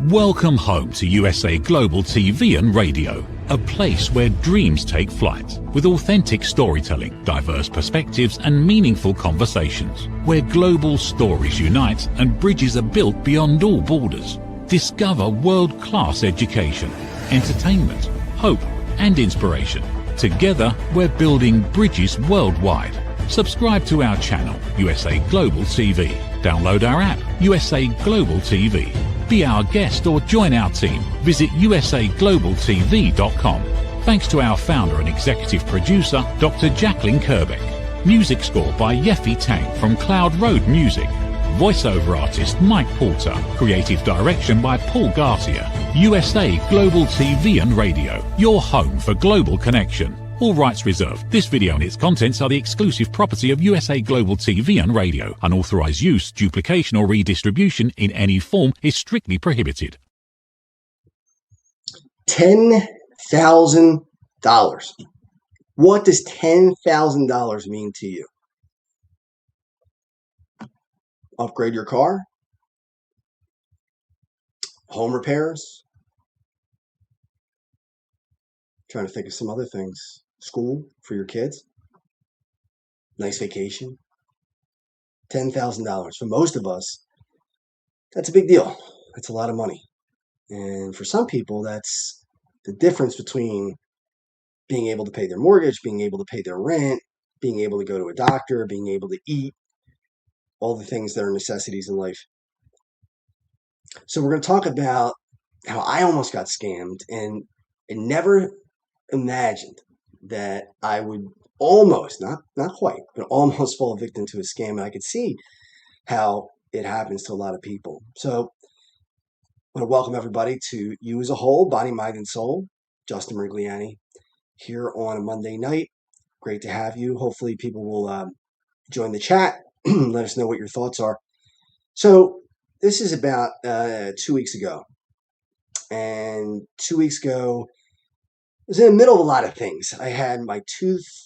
Welcome home to USA Global TV and Radio, a place where dreams take flight, with authentic storytelling, diverse perspectives and meaningful conversations, where global stories unite and bridges are built beyond all borders. Discover world-class education, entertainment, hope and inspiration. Together, we're building bridges worldwide. Subscribe to our channel, USA Global TV. Download our app, USA Global TV. Be our guest or join our team. Visit usaglobaltv.com. Thanks to our founder and executive producer, Dr. Jacalyn Kerbeck. Music score by Yeffy Tang from Cloud Road Music. Voiceover artist Mike Porter. Creative direction by Paul Garcia. USA Global TV and Radio. Your home for global connection. All rights reserved. This video and its contents are the exclusive property of USA Global TV and Radio. Unauthorized use, duplication or redistribution in any form is strictly prohibited. $10,000. What does $10,000 mean to you? Upgrade your car? Home repairs? Trying to think of some other things. School for your kids? Nice vacation? $10,000. For most of us, that's a big deal. That's a lot of money. And for some people, that's the difference between being able to pay their mortgage, being able to pay their rent, being able to go to a doctor, being able to eat, all the things that are necessities in life. So we're going to talk about how I almost got scammed, and I never imagined that I would almost, not quite, but almost fall victim to a scam. And I could see how it happens to a lot of people. So I want to welcome everybody to You as a Whole, Body, Mind, and Soul. Justin Merigliani here on a Monday night. Great to have you. Hopefully people will join the chat. Let us know what your thoughts are. So this is about 2 weeks ago. And 2 weeks ago, I was in the middle of a lot of things. I had my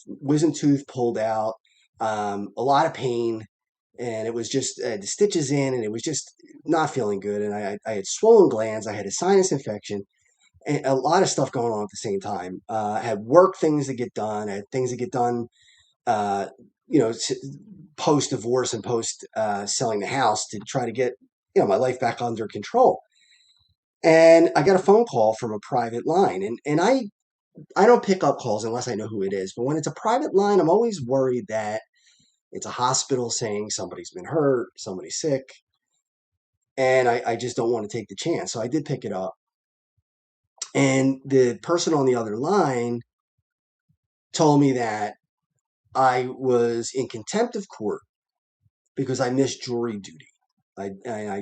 wisdom tooth pulled out, a lot of pain, and it was just the stitches in, and it was just not feeling good. And I had swollen glands. I had a sinus infection, and a lot of stuff going on at the same time. I had work things to get done. I had things to get done, post divorce and post selling the house to try to get my life back under control. And I got a phone call from a private line, and I don't pick up calls unless I know who it is. But when it's a private line, I'm always worried that it's a hospital saying somebody's been hurt, somebody's sick. And I just don't want to take the chance. So I did pick it up. And the person on the other line told me that I was in contempt of court because I missed jury duty. I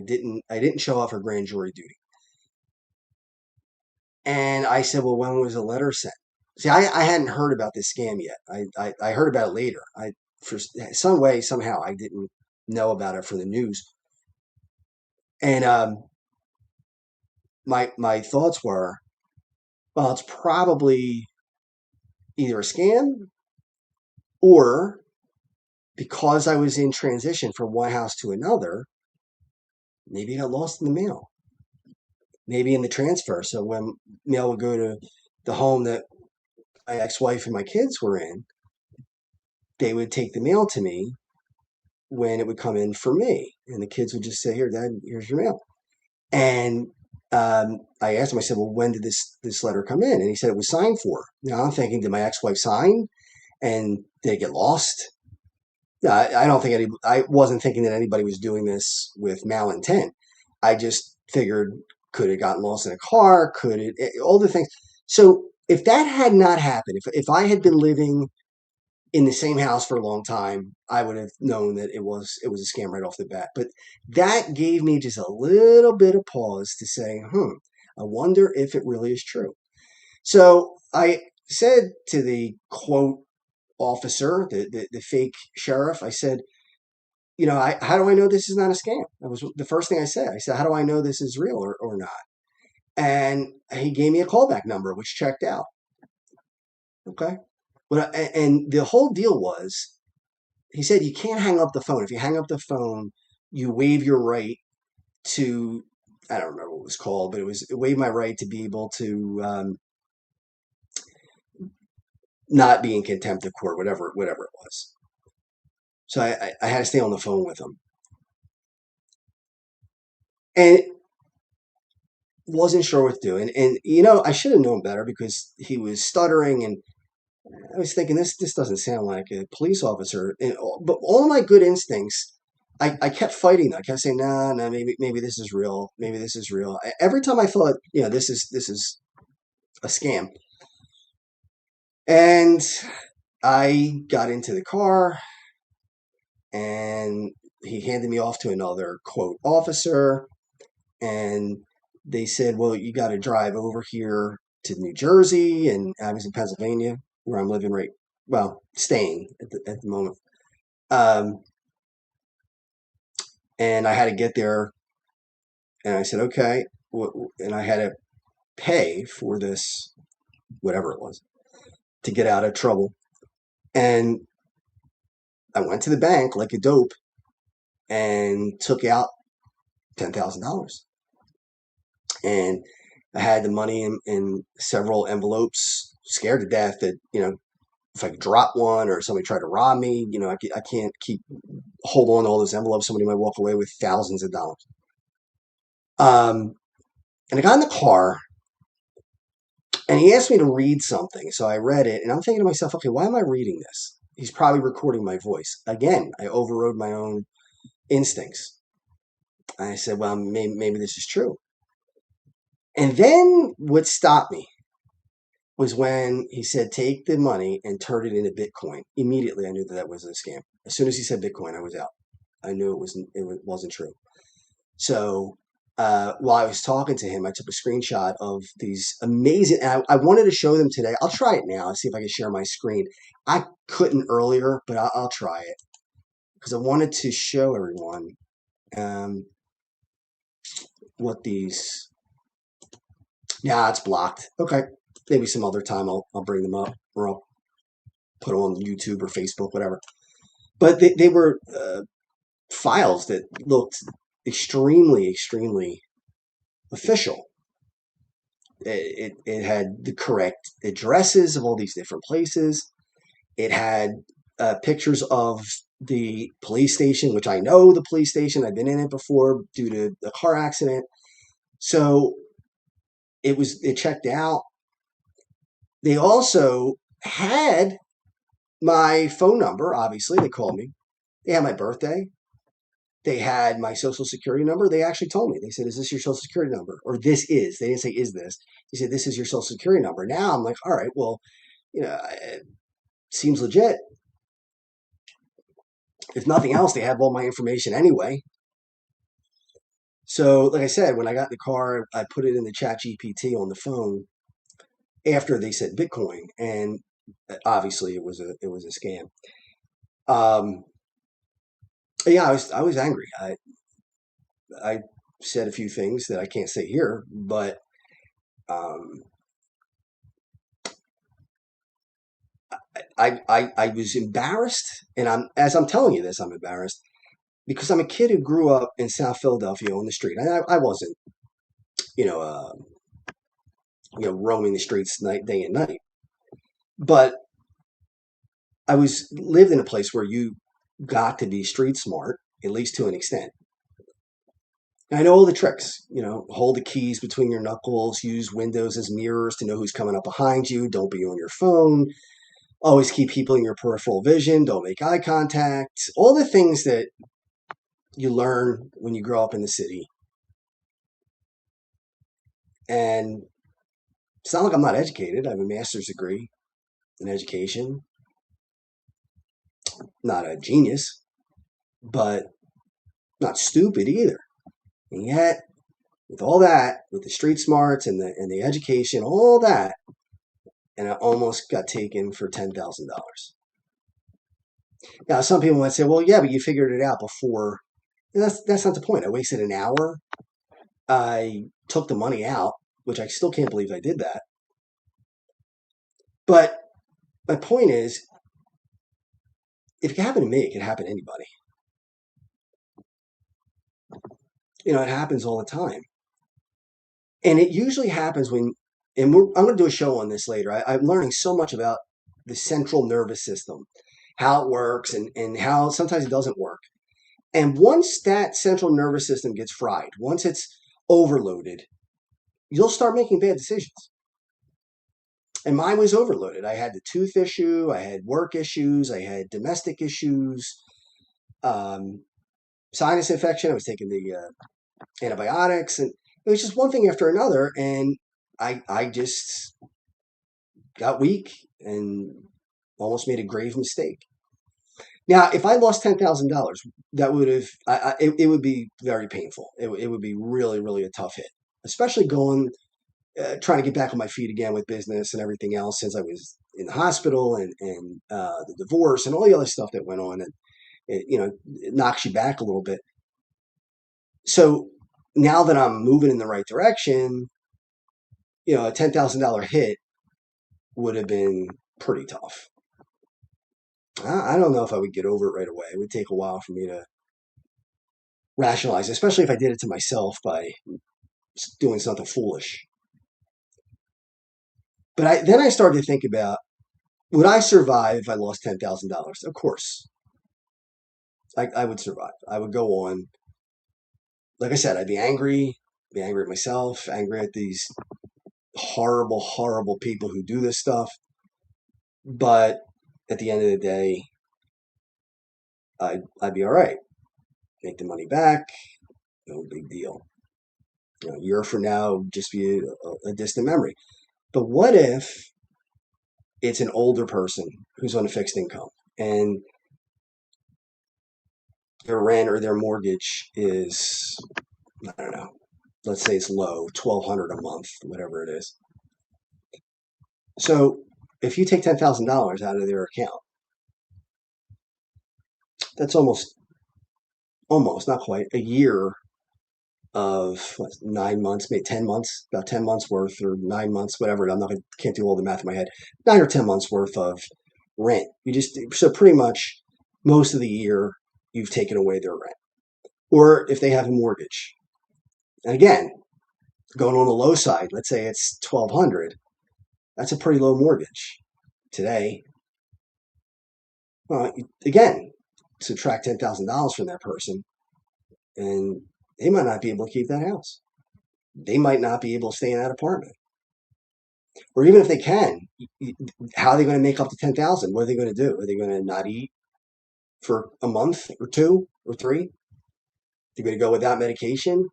didn't show up for grand jury duty. And I said, well, when was the letter sent? See, I hadn't heard about this scam yet. I heard about it later. For some way, somehow, I didn't know about it for the news. And my thoughts were, well, it's probably either a scam or because I was in transition from one house to another, maybe it got lost in the mail. Maybe in the transfer. So when mail would go to the home that my ex-wife and my kids were in, they would take the mail to me when it would come in for me. And the kids would just say, here, Dad, here's your mail. And I asked him, I said, well, when did this letter come in? And he said it was signed for. Now I'm thinking, did my ex-wife sign? And did it get lost? No, I wasn't thinking that anybody was doing this with malintent. I just figured, could it gotten lost in a car? Could it all the things. So if that had not happened, if I had been living in the same house for a long time, I would have known that it was a scam right off the bat. But that gave me just a little bit of pause to say, I wonder if it really is true. So I said to the quote officer, the fake sheriff, I said, how do I know this is not a scam? That was the first thing I said. I said, how do I know this is real or not? And he gave me a callback number, which checked out. Okay. And the whole deal was, he said, you can't hang up the phone. If you hang up the phone, you waive your right to I don't remember what it was called, but it waived my right to be able to not be in contempt of court, whatever it was. So I had to stay on the phone with him, and wasn't sure what to do. And I should have known better because he was stuttering, and I was thinking this doesn't sound like a police officer. But all my good instincts, I kept fighting. I kept saying, no, no, maybe this is real. Maybe this is real. Every time I thought, this is a scam. And I got into the car, and he handed me off to another quote officer, and they said, well, you got to drive over here to New Jersey, and I was in Pennsylvania where I'm living staying at the moment. And I had to get there, and I said, okay, and I had to pay for this, whatever it was, to get out of trouble. And I went to the bank like a dope and took out $10,000. And I had the money in several envelopes, scared to death that, if I drop one or somebody tried to rob me, I can't hold on to all those envelopes. Somebody might walk away with thousands of dollars. And I got in the car, and he asked me to read something. So I read it, and I'm thinking to myself, okay, why am I reading this? He's probably recording my voice. Again, I overrode my own instincts. I said, well, maybe this is true. And then what stopped me was when he said, take the money and turn it into Bitcoin. Immediately, I knew that was a scam. As soon as he said Bitcoin, I was out. I knew it wasn't true. So while I was talking to him, I took a screenshot of these amazing, and I wanted to show them today. I'll try it now and see if I can share my screen. I couldn't earlier, but I'll try it because I wanted to show everyone what these. Yeah, it's blocked. Okay, maybe some other time I'll bring them up, or I'll put them on YouTube or Facebook, whatever. But they were files that looked extremely, extremely official. It had the correct addresses of all these different places. It had pictures of the police station, which I know the police station. I've been in it before due to a car accident. So it checked out. They also had my phone number. Obviously, they called me. They had my birthday. They had my social security number. They actually told me. They said, is this your social security number? Or this is. They didn't say, is this? They said, this is your social security number. Now I'm like, all right, well, it seems legit. If nothing else, they have all my information anyway. So, like I said, when I got in the car, I put it in the chat GPT on the phone after they said Bitcoin. And obviously it was a scam. Yeah, I was angry. I said a few things that I can't say here, but I was embarrassed, and as I'm telling you this, I'm embarrassed because I'm a kid who grew up in South Philadelphia on the street. I wasn't, you know, roaming the streets day and night, but I lived in a place where you got to be street smart, at least to an extent. I know all the tricks, hold the keys between your knuckles, use windows as mirrors to know who's coming up behind you, don't be on your phone, always keep people in your peripheral vision, don't make eye contact, all the things that you learn when you grow up in the city. And it's not like I'm not educated. I have a master's degree in education. Not a genius, but not stupid either. And yet, with all that, with the street smarts and the education, all that, and I almost got taken for $10,000. Now, some people might say, "Well, yeah, but you figured it out before." And that's not the point. I wasted an hour. I took the money out, which I still can't believe I did that. But my point is, if it can happen to me, it can happen to anybody. It happens all the time. And it usually happens when, I'm going to do a show on this later. I'm learning so much about the central nervous system, how it works, and how sometimes it doesn't work. And once that central nervous system gets fried, once it's overloaded, you'll start making bad decisions. And mine was overloaded. I had the tooth issue, I had work issues, I had domestic issues, um, sinus infection. I was taking the antibiotics, and it was just one thing after another. And I just got weak and almost made a grave mistake. Now, if I lost $10,000, that would have it would be very painful. It would be really, really a tough hit, especially going trying to get back on my feet again with business and everything else since I was in the hospital and the divorce and all the other stuff that went on, and it knocks you back a little bit. So now that I'm moving in the right direction, a $10,000 hit would have been pretty tough. I don't know if I would get over it right away. It would take a while for me to rationalize, especially if I did it to myself by doing something foolish. But then I started to think about, would I survive if I lost $10,000? Of course, I would survive. I would go on. Like I said, I'd be angry at myself, angry at these horrible, horrible people who do this stuff. But at the end of the day, I'd be all right. Make the money back, no big deal. A year from now, just be a distant memory. But what if it's an older person who's on a fixed income and their rent or their mortgage is, I don't know, let's say it's low, 1,200 a month, whatever it is. So if you take $10,000 out of their account, that's almost, not quite, a year of 9 months, maybe 10 months, about 10 months worth, or 9 months, whatever. Can't do all the math in my head. 9 or 10 months worth of rent. So pretty much most of the year you've taken away their rent. Or if they have a mortgage. And again, going on the low side, let's say it's 1,200. That's a pretty low mortgage today. Well, again, subtract $10,000 from that person, and they might not be able to keep that house. They might not be able to stay in that apartment. Or even if they can, how are they going to make up the 10,000? What are they going to do? Are they going to not eat for a month or 2 or 3? They're going to go without medication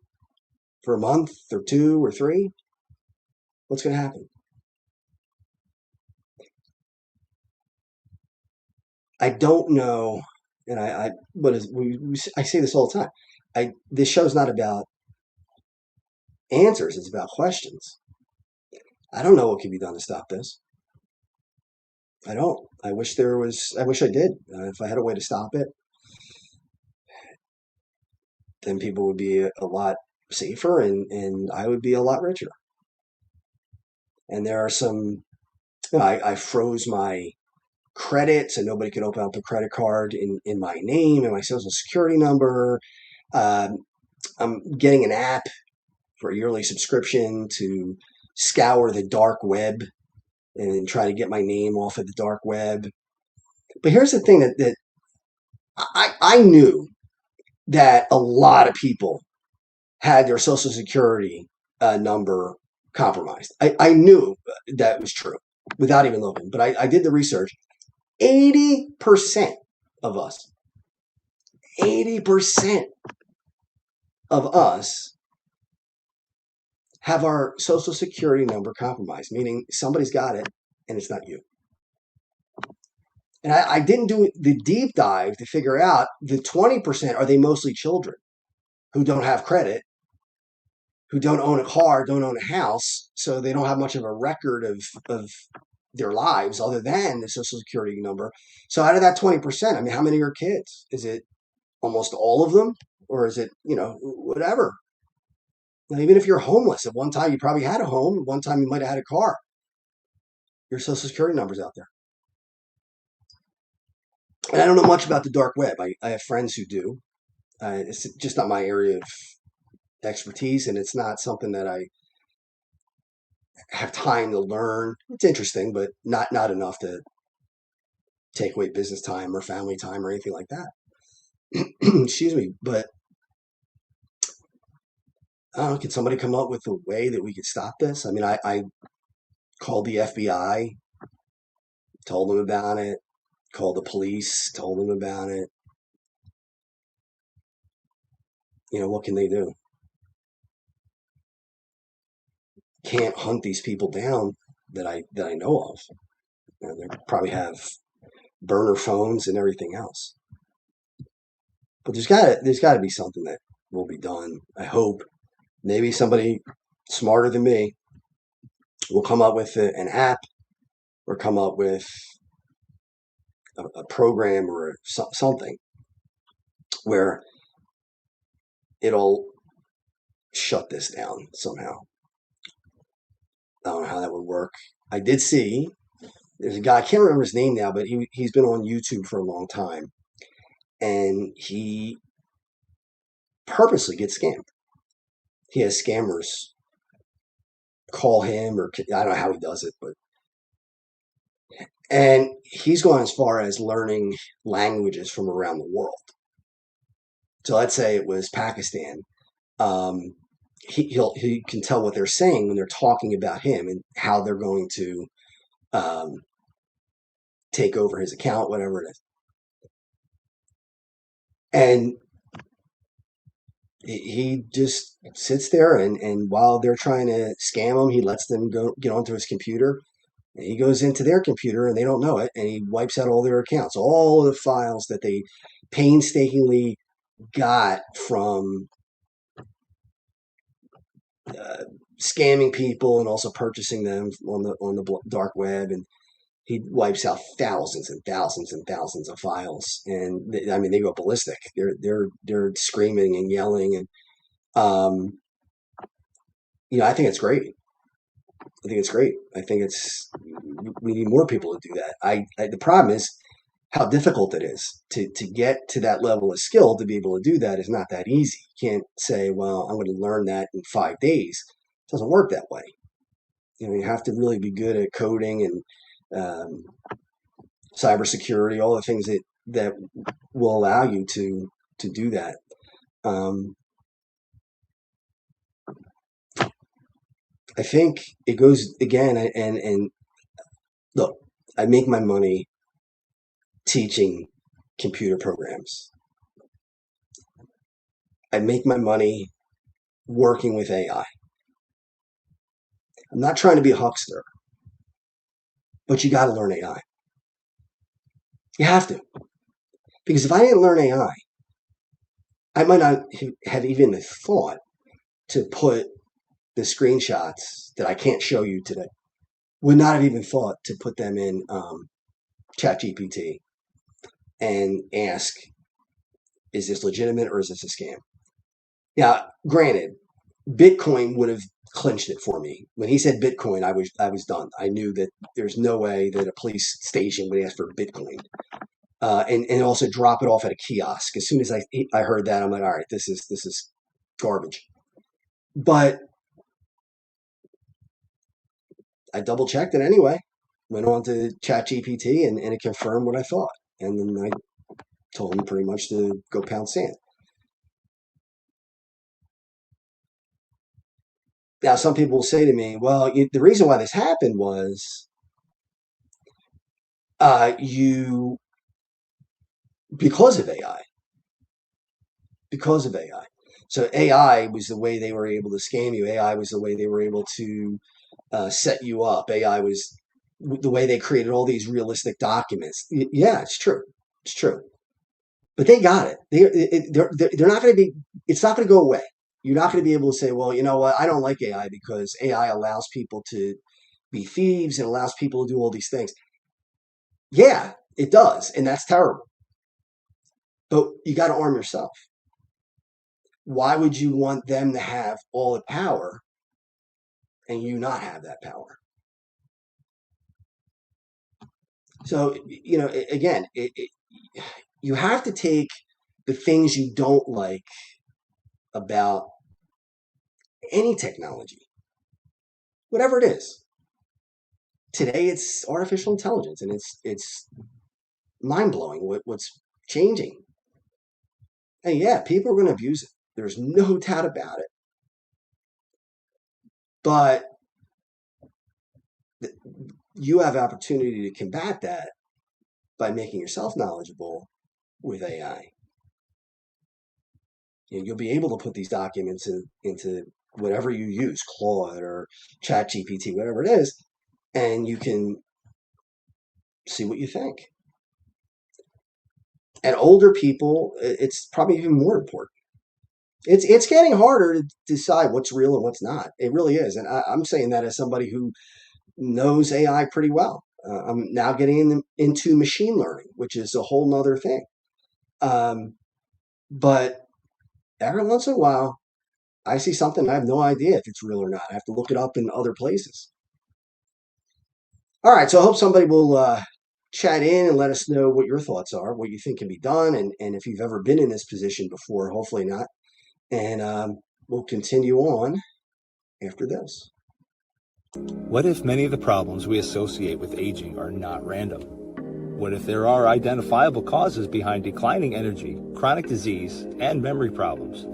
for a month or 2 or 3? What's going to happen? I don't know, and I say this all the time. This show's not about answers; it's about questions. I don't know what can be done to stop this. I don't. I wish there was. I wish I did. If I had a way to stop it, then people would be a lot safer, and I would be a lot richer. And there are some. I froze my credit so nobody could open up a credit card in my name and my social security number. Um, I'm getting an app for a yearly subscription to scour the dark web and try to get my name off of the dark web. But here's the thing that I knew that a lot of people had their social security number compromised. I knew that was true without even looking, but I did the research. 80% of us, 80% of us have our social security number compromised, meaning somebody's got it and it's not you. And I didn't do the deep dive to figure out the 20%, are they mostly children who don't have credit, who don't own a car, don't own a house, so they don't have much of a record of their lives other than the social security number. So out of that 20%, I mean, how many are kids? Is it almost all of them? Or is it, whatever? Now, even if you're homeless, at one time you probably had a home, at one time you might have had a car. Your social security number's out there. And I don't know much about the dark web. I have friends who do. It's just not my area of expertise, and it's not something that I have time to learn. It's interesting, but not enough to take away business time or family time or anything like that. Excuse me. But I don't know, can somebody come up with a way that we could stop this? I mean, I called the FBI, told them about it, called the police, told them about it. What can they do? Can't hunt these people down that I know of. They probably have burner phones and everything else. But there's gotta be something that will be done. I hope maybe somebody smarter than me will come up with an app or come up with a program or something where it'll shut this down somehow. I don't know how that would work. I did see there's a guy, I can't remember his name now, but he's been on YouTube for a long time, and he purposely gets scammed. He has scammers call him, or I don't know how he does it, but and he's gone as far as learning languages from around the world. So let's say it was Pakistan. Um, he can tell what they're saying when they're talking about him and how they're going to um, take over his account, whatever it is. And he just sits there, and while they're trying to scam him, he lets them go get onto his computer. And he goes into their computer and they don't know it, and he wipes out all their accounts, all of the files that they painstakingly got from uh, scamming people and also purchasing them on the dark web. And he wipes out thousands and thousands and thousands of files. And I mean, they go ballistic. They're screaming and yelling, and um, I think it's great. I think it's great. I think we need more people to do that. The problem is how difficult it is to get to that level of skill. To be able to do that is not that easy. You can't say, well, I'm going to learn that in 5 days. It doesn't work that way. You have to really be good at coding and cybersecurity, all the things that will allow you to do that. Um, I think it goes again, and look, I make my money teaching computer programs. I make my money working with AI. I'm not trying to be a huckster, but you got to learn AI. You have to, because if I didn't learn AI, I might not have even thought to put the screenshots that I can't show you today. Would not have even thought to put them in ChatGPT and ask, is this legitimate or is this a scam? Now, granted, Bitcoin would have clinched it for me. When he said Bitcoin, I was done. I knew that there's no way that a police station would ask for Bitcoin. And also drop it off at a kiosk. As soon as I heard that, I'm like, all right, this is garbage. But I double checked it anyway. Went on to ChatGPT and it confirmed what I thought. And then I told him pretty much to go pound sand. Now, some people will say to me, well, the reason why this happened was you because of AI. Because of AI. So AI was the way they were able to scam you. AI was the way they were able to set you up. AI was the way they created all these realistic documents. Yeah, it's true. It's true. But they got it. They're not going to be. It's not going to go away. You're not going to be able to say, well, you know what? I don't like AI because AI allows people to be thieves and allows people to do all these things. Yeah, it does, and that's terrible. But you got to arm yourself. Why would you want them to have all the power and you not have that power? So, again, you have to take the things you don't like about any technology whatever it is. Today it's artificial intelligence, and it's mind blowing what's changing. And yeah, people are going to abuse it. There's no doubt about it. But you have opportunity to combat that by making yourself knowledgeable with AI. You'll be able to put these documents into whatever you use, Claude or ChatGPT, whatever it is, and you can see what you think. And older people, it's probably even more important. It's getting harder to decide what's real and what's not. It really is, and I'm saying that as somebody who knows AI pretty well. I'm now getting into machine learning, which is a whole nother thing. But every once in a while, I see something I have no idea if it's real or not. I have to look it up in other places. All right, so I hope somebody will chat in and let us know what your thoughts are, what you think can be done, and if you've ever been in this position before. Hopefully not. And we'll continue on after this. What if many of the problems we associate with aging are not random? What if there are identifiable causes behind declining energy, chronic disease, and memory problems?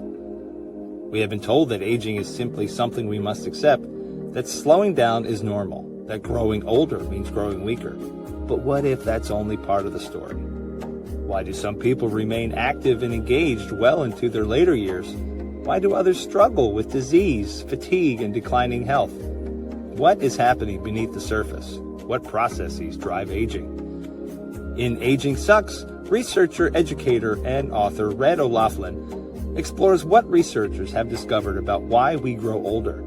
We have been told that aging is simply something we must accept, that slowing down is normal, that growing older means growing weaker. But what if that's only part of the story? Why do some people remain active and engaged well into their later years? Why do others struggle with disease, fatigue, and declining health? What is happening beneath the surface? What processes drive aging? In Aging Sucks, researcher, educator, and author Red O'Loughlin explores what researchers have discovered about why we grow older.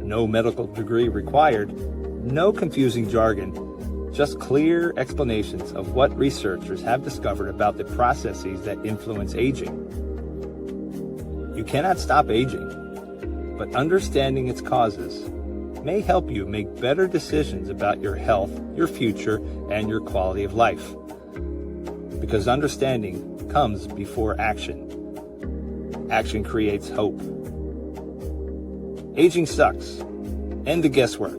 No medical degree required, no confusing jargon, just clear explanations of what researchers have discovered about the processes that influence aging. You cannot stop aging, but understanding its causes may help you make better decisions about your health, your future, and your quality of life. Because understanding comes before action. Action creates hope. Aging sucks. End the guesswork.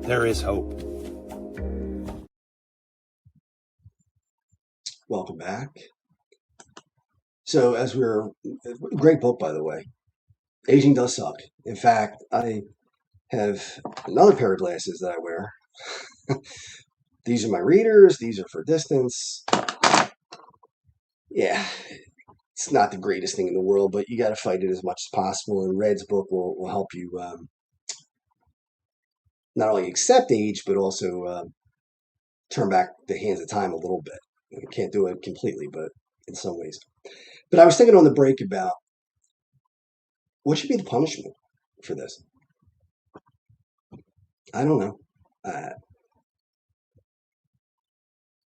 There is hope. Welcome back. So great book, by the way. Aging does suck. In fact, I have another pair of glasses that I wear. These are my readers. These are for distance. Yeah, it's not the greatest thing in the world, but you got to fight it as much as possible. And Red's book will help you not only accept age, but also turn back the hands of time a little bit. You can't do it completely, but in some ways. But I was thinking on the break about what should be the punishment for this. I don't know.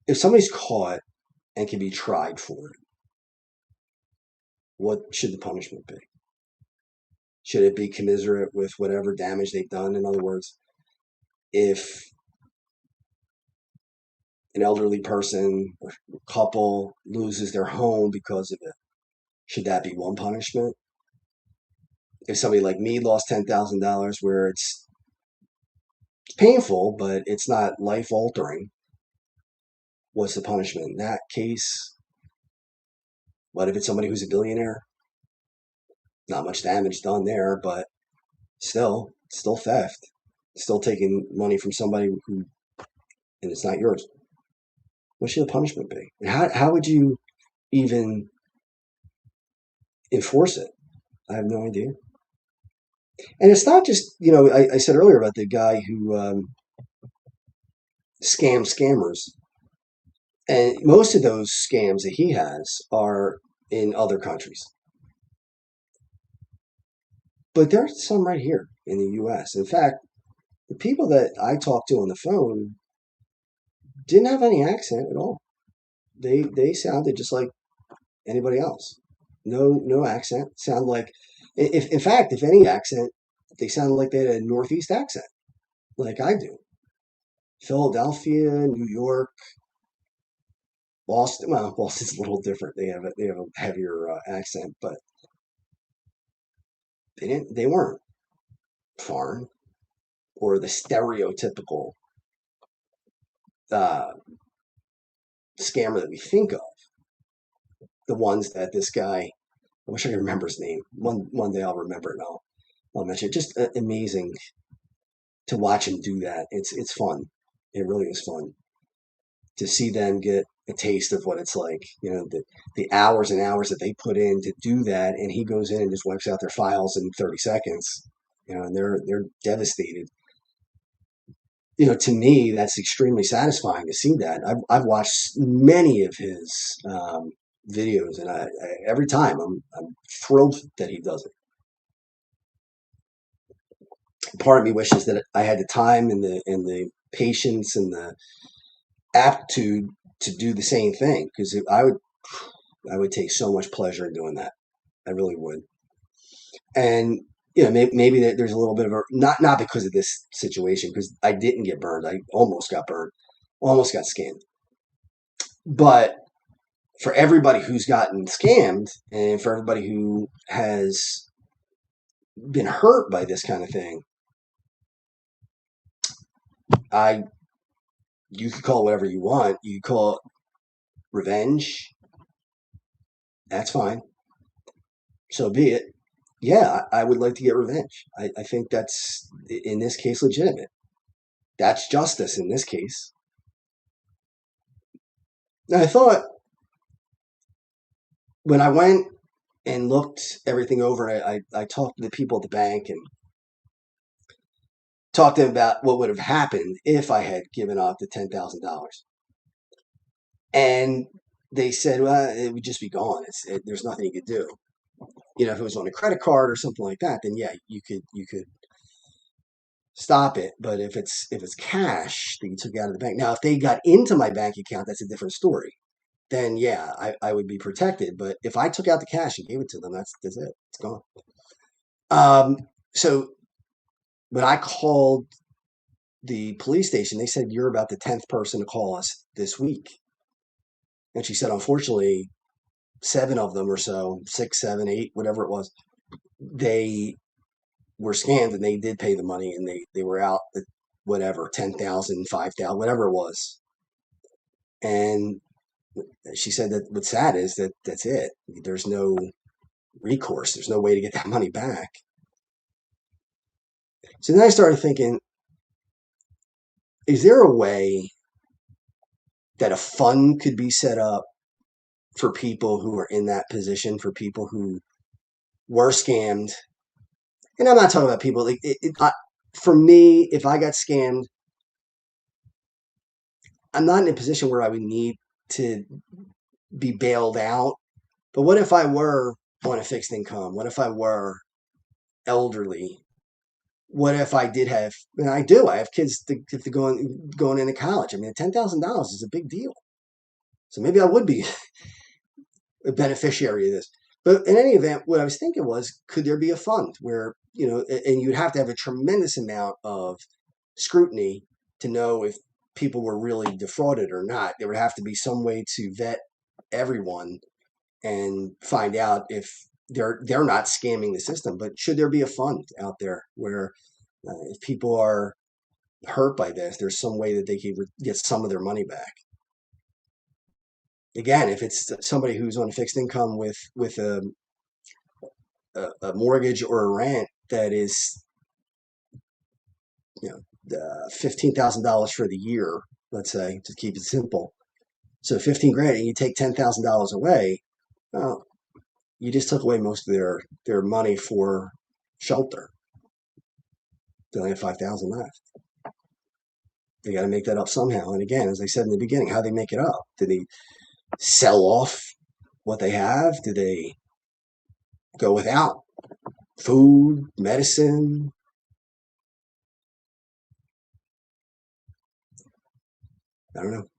If somebody's caught and can be tried for it, what should the punishment be? Should it be commiserate with whatever damage they've done? In other words, if an elderly person or couple loses their home because of it, should that be one punishment? If somebody like me lost $10,000 where it's painful, but it's not life altering, what's the punishment in that case? What if it's somebody who's a billionaire? Not much damage done there, but still theft. Still taking money from somebody who, and it's not yours. What should the punishment be? And how would you even enforce it? I have no idea. And it's not just, I said earlier about the guy who scams scammers. And most of those scams that he has are in other countries. But there's some right here in the U.S. In fact, the people that I talked to on the phone didn't have any accent at all. They sounded just like anybody else. No accent. Sound like, if in fact, if any accent, they sounded like they had a Northeast accent, like I do. Philadelphia, New York, Boston. Well, Boston's a little different. They have a heavier accent, but they weren't foreign. or the stereotypical uh, scammer that we think of. The ones that this guy, I wish I could remember his name. One day I'll remember it and I'll mention it. Just amazing to watch him do that. It's fun. It really is fun to see them get a taste of what it's like. The hours and hours that they put in to do that, and he goes in and just wipes out their files in 30 seconds. And they're devastated. To me, that's extremely satisfying to see that. I've watched many of his videos, and I every time I'm thrilled that he does it. Part of me wishes that I had the time and the patience and the aptitude to do the same thing, because I would take so much pleasure in doing that. I really would. And maybe there's a little bit of a not because of this situation, because I didn't get burned. I almost got burned, almost got scammed. But for everybody who's gotten scammed, and for everybody who has been hurt by this kind of thing, you could call it whatever you want. You could call it revenge. That's fine. So be it. Yeah, I would like to get revenge. I think that's, in this case, legitimate. That's justice in this case. Now, I thought when I went and looked everything over, I talked to the people at the bank and talked to them about what would have happened if I had given out the $10,000. And they said, well, it would just be gone. There's nothing you could do. If it was on a credit card or something like that, then yeah, you could stop it. But if it's cash that you took out of the bank, now if they got into my bank account, that's a different story. Then yeah, I would be protected. But if I took out the cash and gave it to them, that's it. It's gone. So when I called the police station, they said, you're about the 10th person to call us this week. And she said, unfortunately, 7 of them or so, 6, 7, 8, whatever it was, they were scammed, and they did pay the money, and they were out at whatever, 10,000, 5,000, whatever it was. And she said that what's sad is that that's it. There's no recourse. There's no way to get that money back. So then I started thinking, is there a way that a fund could be set up for people who are in that position, for people who were scammed? And I'm not talking about people like for me, if I got scammed, I'm not in a position where I would need to be bailed out. But what if I were on a fixed income? What if I were elderly? What if I did have, and I do, I have kids going into college. I mean, $10,000 is a big deal. So maybe I would be a beneficiary of this. But in any event, what I was thinking was, could there be a fund where, and you'd have to have a tremendous amount of scrutiny to know if people were really defrauded or not. There would have to be some way to vet everyone and find out if they're not scamming the system. But should there be a fund out there where if people are hurt by this, there's some way that they can get some of their money back? Again, if it's somebody who's on a fixed income with a mortgage or a rent that is, $15,000 for the year, let's say, to keep it simple. So 15 grand, and you take $10,000 away, well, you just took away most of their money for shelter. They only have 5,000 left. They got to make that up somehow. And again, as I said in the beginning, how they make it up? Do they sell off what they have? Do they go without food, medicine? I don't know.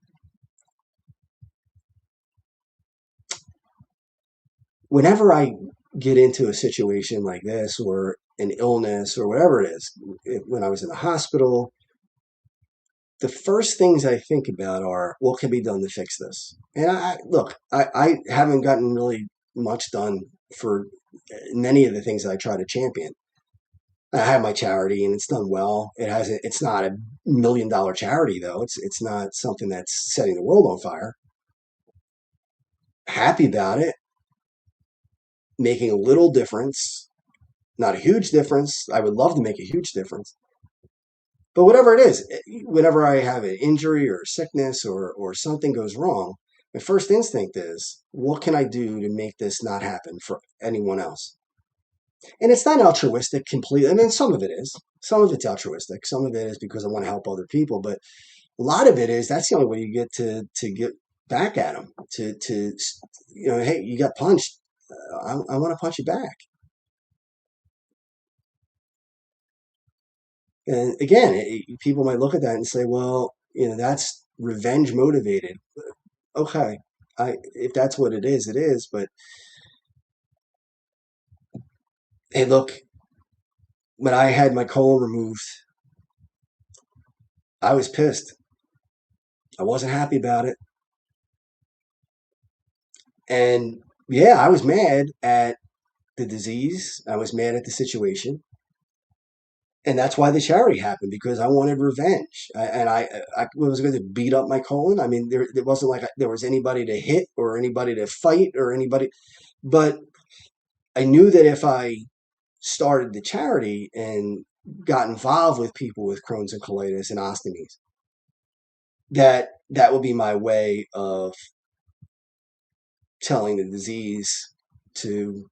Whenever I get into a situation like this, or an illness, or whatever it is, when I was in the hospital, the first things I think about are what can be done to fix this. And I haven't gotten really much done for many of the things that I try to champion. I have my charity and it's done well. It's not $1 million charity though. It's not something that's setting the world on fire. Happy about it, making a little difference, not a huge difference. I would love to make a huge difference. But whatever it is, whenever I have an injury or sickness or something goes wrong, my first instinct is, what can I do to make this not happen for anyone else? And it's not altruistic completely. I mean, some of it is. Some of it's altruistic. Some of it is because I want to help other people. But a lot of it is that's the only way you get to get back at them. Hey, you got punched. I want to punch you back. And again, people might look at that and say, well, that's revenge motivated. Okay, if that's what it is, it is. But hey, look, when I had my colon removed, I was pissed. I wasn't happy about it. And yeah, I was mad at the disease. I was mad at the situation. And that's why the charity happened, because I wanted revenge. I was going to beat up my colon. I mean, it wasn't like there was anybody to hit or anybody to fight or anybody. But I knew that if I started the charity and got involved with people with Crohn's and colitis and ostomies, that would be my way of telling the disease to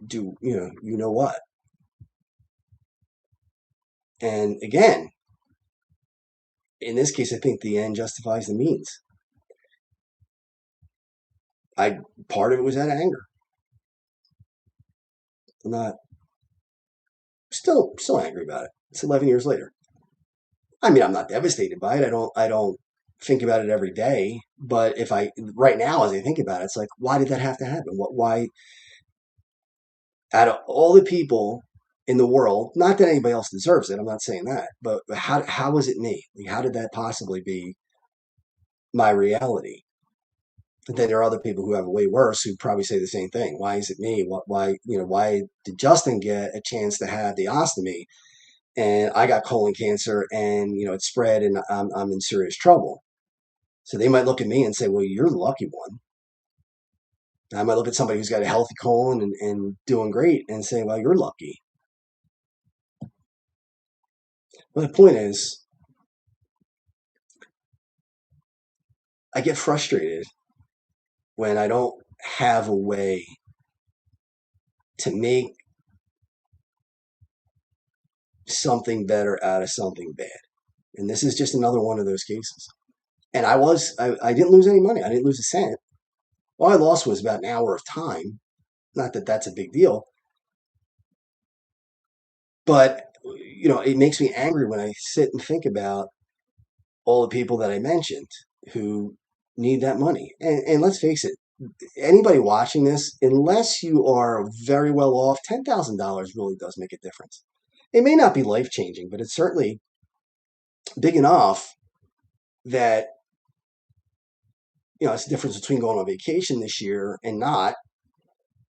do, what. And again, in this case, I think the end justifies the means. Part of it was out of anger. I'm not still angry about it. It's 11 years later. I mean, I'm not devastated by it. I don't think about it every day. But right now, as I think about it, it's like, why did that have to happen? Why, out of all the people in the world, not that anybody else deserves it, I'm not saying that, but how was it me? Like, how did that possibly be my reality? But then there are other people who have it way worse who probably say the same thing. Why is it me? Why did Justin get a chance to have the ostomy and I got colon cancer and, it spread and I'm in serious trouble? So they might look at me and say, well, you're the lucky one. I might look at somebody who's got a healthy colon and doing great and say, well, you're lucky. But the point is, I get frustrated when I don't have a way to make something better out of something bad. And this is just another one of those cases. And I didn't lose any money. I didn't lose a cent. All I lost was about an hour of time. Not that that's a big deal, but it makes me angry when I sit and think about all the people that I mentioned who need that money. And let's face it, anybody watching this, unless you are very well off, $10,000 really does make a difference. It may not be life changing, but it's certainly big enough that it's the difference between going on vacation this year and not,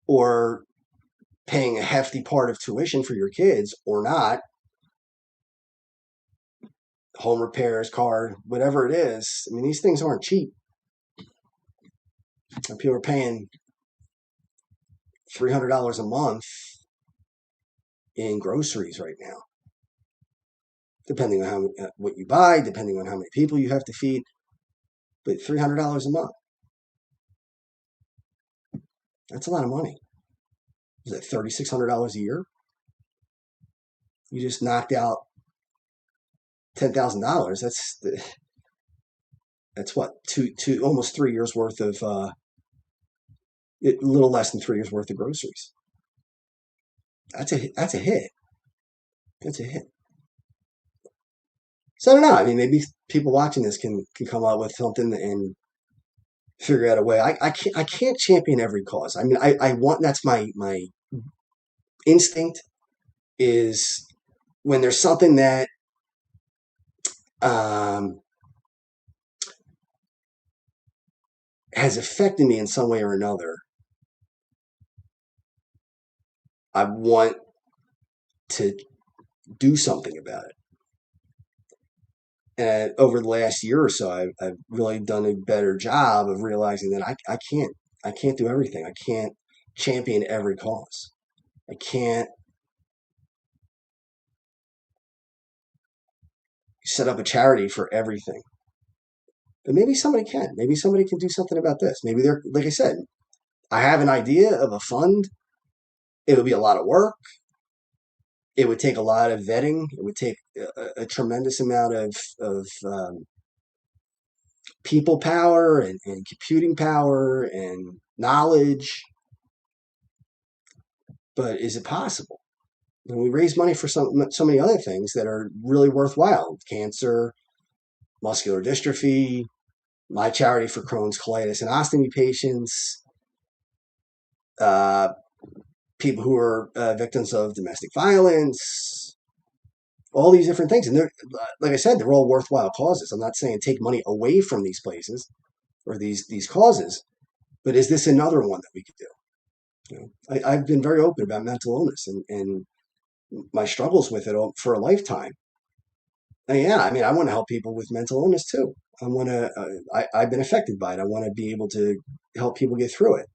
or paying a hefty part of tuition for your kids or not, home repairs, car, whatever it is. I mean, these things aren't cheap. And people are paying $300 a month in groceries right now, depending on what you buy, depending on how many people you have to feed. But $300 a month, that's a lot of money. Is that $3,600 a year? You just knocked out $10,000. That's what, almost 3 years worth of, a little less than 3 years worth of groceries. That's a hit. That's a hit. So I don't know. I mean, maybe people watching this can come up with something and figure out a way. I can't champion every cause. I mean, I want, that's my instinct is when there's something that has affected me in some way or another, I want to do something about it. And over the last year or so, I've really done a better job of realizing that I can't do everything. I can't champion every cause. I can't set up a charity for everything. But maybe somebody can. Maybe somebody can do something about this. Maybe they're, like I said, I have an idea of a fund. It would be a lot of work. It would take a lot of vetting. It would take a tremendous amount of people power and computing power and knowledge. But is it possible? And we raise money for so many other things that are really worthwhile. Cancer, muscular dystrophy, my charity for Crohn's, colitis, and ostomy patients, people who are victims of domestic violence, all these different things. And they're, like I said, they're all worthwhile causes. I'm not saying take money away from these places or these causes, but is this another one that we could do? You know, I've been very open about mental illness and my struggles with it for a lifetime. And yeah, I mean, I want to help people with mental illness too. I want to. I've been affected by it. I want to be able to help people get through it.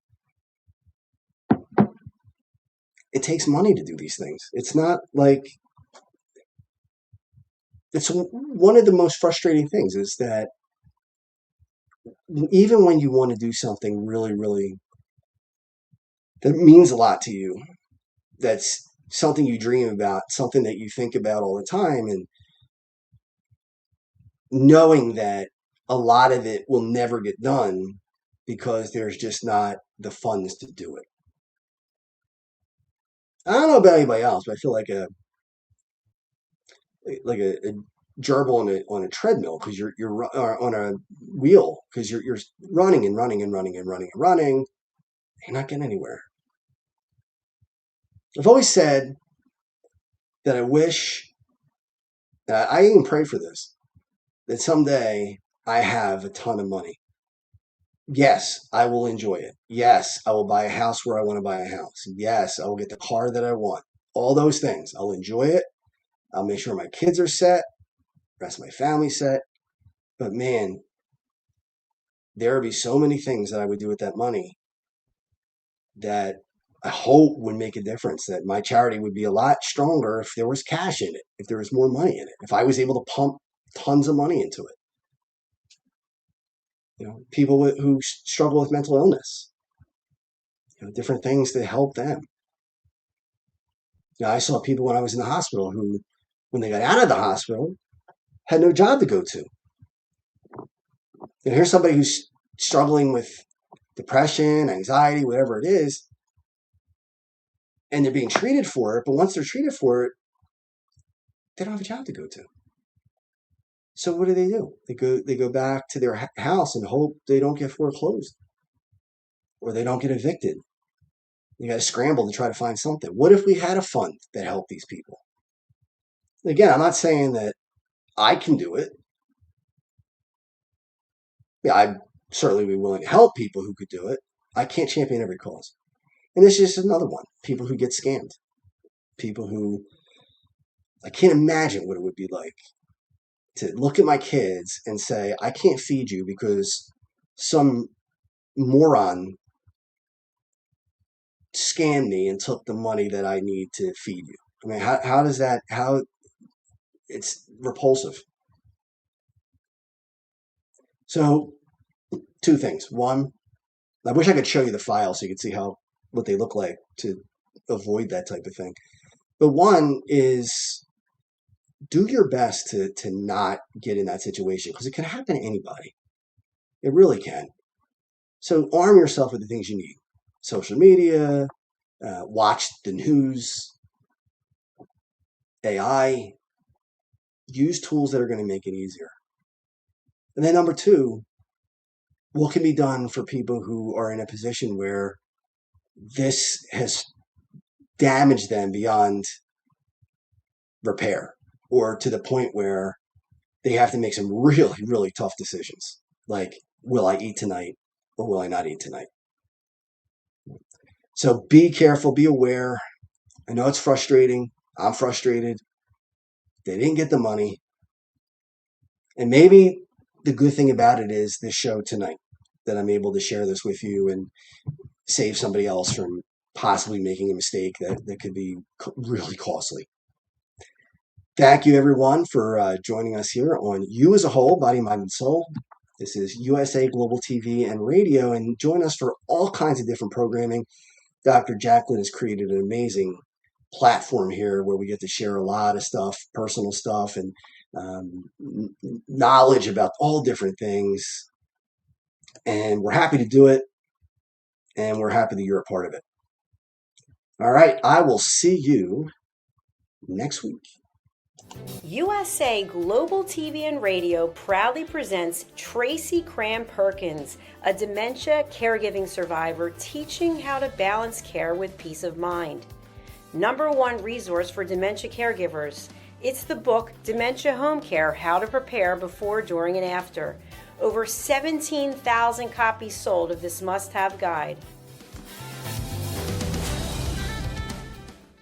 It takes money to do these things. It's not like it's one of the most frustrating things is that even when you want to do something really, really that means a lot to you, that's something you dream about, something that you think about all the time, and knowing that a lot of it will never get done because there's just not the funds to do it. I don't know about anybody else, but I feel like a gerbil on a treadmill because you're on a wheel because you're running and running and running and running and running. You're not getting anywhere. I've always said that I wish, I even pray for this, that someday I have a ton of money. Yes, I will enjoy it. Yes, I will buy a house where I want to buy a house. Yes, I will get the car that I want. All those things. I'll enjoy it. I'll make sure my kids are set, rest of my family set. But man, there would be so many things that I would do with that money that I hope would make a difference, that my charity would be a lot stronger if there was cash in it, if there was more money in it, if I was able to pump tons of money into it. You know, people who struggle with mental illness, you know, different things to help them. You know, I saw people when I was in the hospital who, when they got out of the hospital, had no job to go to. And here's somebody who's struggling with depression, anxiety, whatever it is, and they're being treated for it. But once they're treated for it, they don't have a job to go to. So what do? They go back to their house and hope they don't get foreclosed or they don't get evicted. You got to scramble to try to find something. What if we had a fund that helped these people? Again, I'm not saying that I can do it. Yeah, I'd certainly be willing to help people who could do it. I can't champion every cause. And this is just another one. People who get scammed. People who, I can't imagine what it would be like to look at my kids and say, I can't feed you because some moron scammed me and took the money that I need to feed you. I mean, how does that, how, it's repulsive. So, two things. One, I wish I could show you the file so you could see what they look like to avoid that type of thing. But one is do your best to not get in that situation because it can happen to anybody. It really can. So arm yourself with the things you need. Social media, watch the news, AI, use tools that are going to make it easier. And then number two, what can be done for people who are in a position where this has damaged them beyond repair or to the point where they have to make some really, really tough decisions. Like, will I eat tonight or will I not eat tonight? So be careful, be aware. I know it's frustrating. I'm frustrated. They didn't get the money. And maybe the good thing about it is this show tonight, that I'm able to share this with you and save somebody else from possibly making a mistake that could be really costly. Thank you, everyone, for joining us here on You as a Whole, Body, Mind, and Soul. This is USA Global TV and Radio, and join us for all kinds of different programming. Dr. Jacalyn has created an amazing platform here where we get to share a lot of stuff, personal stuff, and knowledge about all different things. And we're happy to do it, and we're happy that you're a part of it. All right, I will see you next week. USA Global TV and Radio proudly presents Tracy Cram-Perkins, a dementia caregiving survivor teaching how to balance care with peace of mind. #1 resource for dementia caregivers. It's the book Dementia Home Care: How to Prepare Before, During, and After. Over 17,000 copies sold of this must-have guide.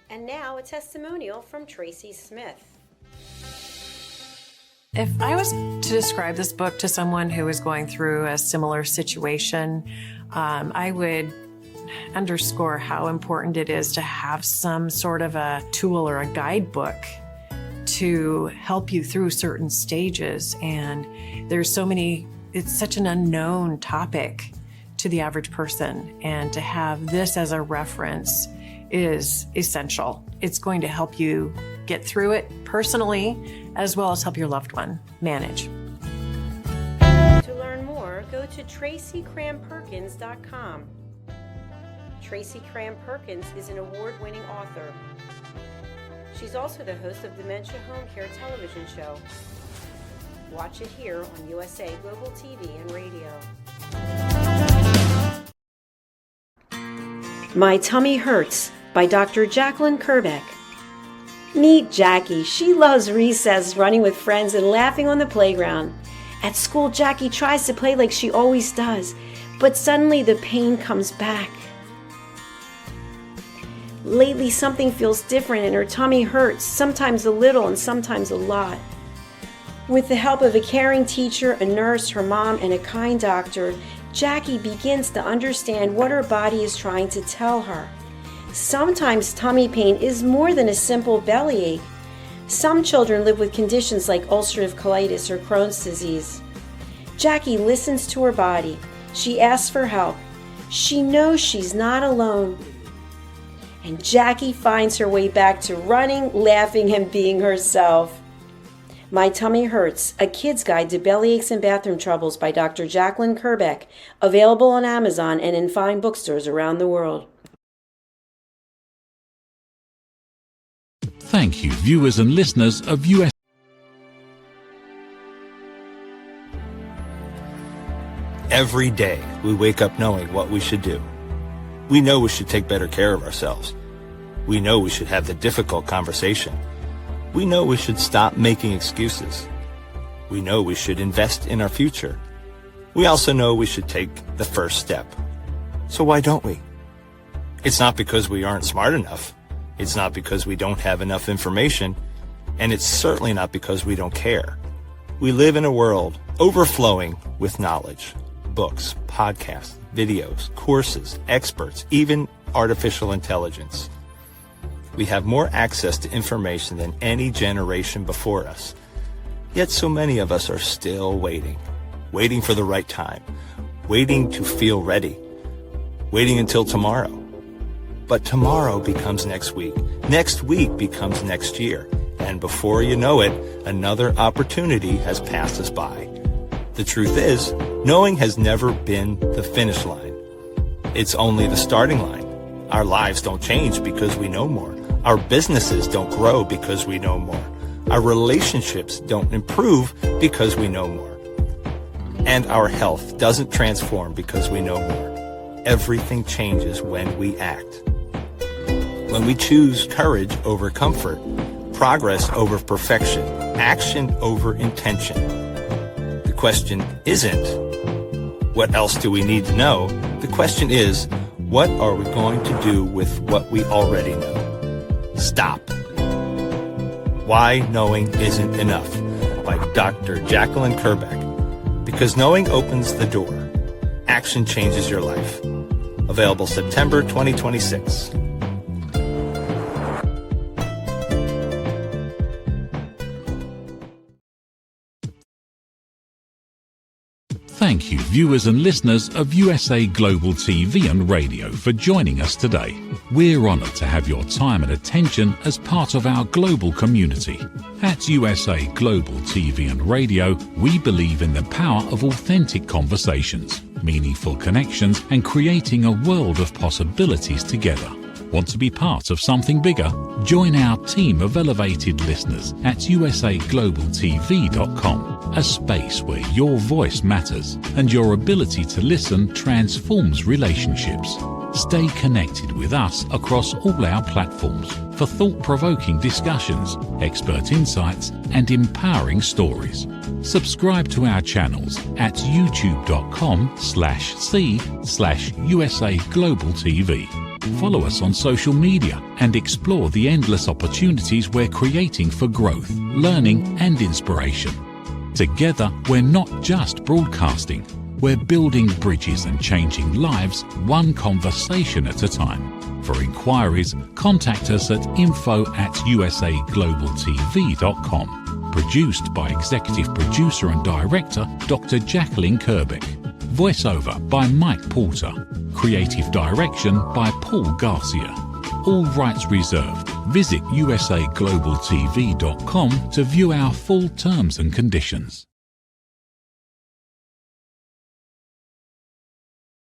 And now a testimonial from Tracy Smith. If I was to describe this book to someone who is going through a similar situation, I would underscore how important it is to have some sort of a tool or a guidebook to help you through certain stages. And there's so many, it's such an unknown topic to the average person. And to have this as a reference is essential. It's going to help you get through it personally, as well as help your loved one manage. To learn more, go to TracyCramPerkins.com. Tracy Cram-Perkins is an award-winning author. She's also the host of Dementia Home Care television show. Watch it here on USA Global TV and Radio. My Tummy Hurts by Dr. Jacalyn Kerbeck. Meet Jackie. She loves recess, running with friends and laughing on the playground. At school, Jackie tries to play like she always does, but suddenly the pain comes back. Lately, something feels different and her tummy hurts, sometimes a little and sometimes a lot. With the help of a caring teacher, a nurse, her mom, and a kind doctor, Jackie begins to understand what her body is trying to tell her. Sometimes tummy pain is more than a simple bellyache. Some children live with conditions like ulcerative colitis or Crohn's disease. Jackie listens to her body. She asks for help. She knows she's not alone. And Jackie finds her way back to running, laughing, and being herself. My Tummy Hurts, a kid's guide to bellyaches and bathroom troubles by Dr. Jacalyn Kerbeck, available on Amazon and in fine bookstores around the world. Thank you, viewers and listeners of US. Every day, we wake up knowing what we should do. We know we should take better care of ourselves. We know we should have the difficult conversation. We know we should stop making excuses. We know we should invest in our future. We also know we should take the first step. So why don't we? It's not because we aren't smart enough. It's not because we don't have enough information. And it's certainly not because we don't care. We live in a world overflowing with knowledge. Books, podcasts, videos, courses, experts, even artificial intelligence. We have more access to information than any generation before us. Yet so many of us are still waiting for the right time, waiting to feel ready, waiting until tomorrow. But tomorrow becomes next week becomes next year, and before you know it, another opportunity has passed us by. The truth is, knowing has never been the finish line. It's only the starting line. Our lives don't change because we know more. Our businesses don't grow because we know more. Our relationships don't improve because we know more. And our health doesn't transform because we know more. Everything changes when we act. When we choose courage over comfort, progress over perfection, action over intention. The question isn't, what else do we need to know? The question is, what are we going to do with what we already know? Stop. Why Knowing Isn't Enough by Dr. Jacalyn Kerbeck. Because knowing opens the door. Action changes your life. Available September 2026. Thank you, viewers and listeners of USA Global TV and Radio, for joining us today. We're honoured to have your time and attention as part of our global community. At USA Global TV and Radio, we believe in the power of authentic conversations, meaningful connections, and creating a world of possibilities together. Want to be part of something bigger? Join our team of elevated listeners at usaglobaltv.com, a space where your voice matters and your ability to listen transforms relationships. Stay connected with us across all our platforms for thought-provoking discussions, expert insights, and empowering stories. Subscribe to our channels at youtube.com/c/USAGlobalTV. Follow us on social media and explore the endless opportunities we're creating for growth, learning, and inspiration. Together, we're not just broadcasting, we're building bridges and changing lives one conversation at a time. For inquiries, contact us at info@usaglobaltv.com. Produced by Executive Producer and Director Dr. Jacalyn Kerbeck. Voiceover by Mike Porter. Creative direction by Paul Garcia. All rights reserved. Visit usaglobaltv.com to view our full terms and conditions.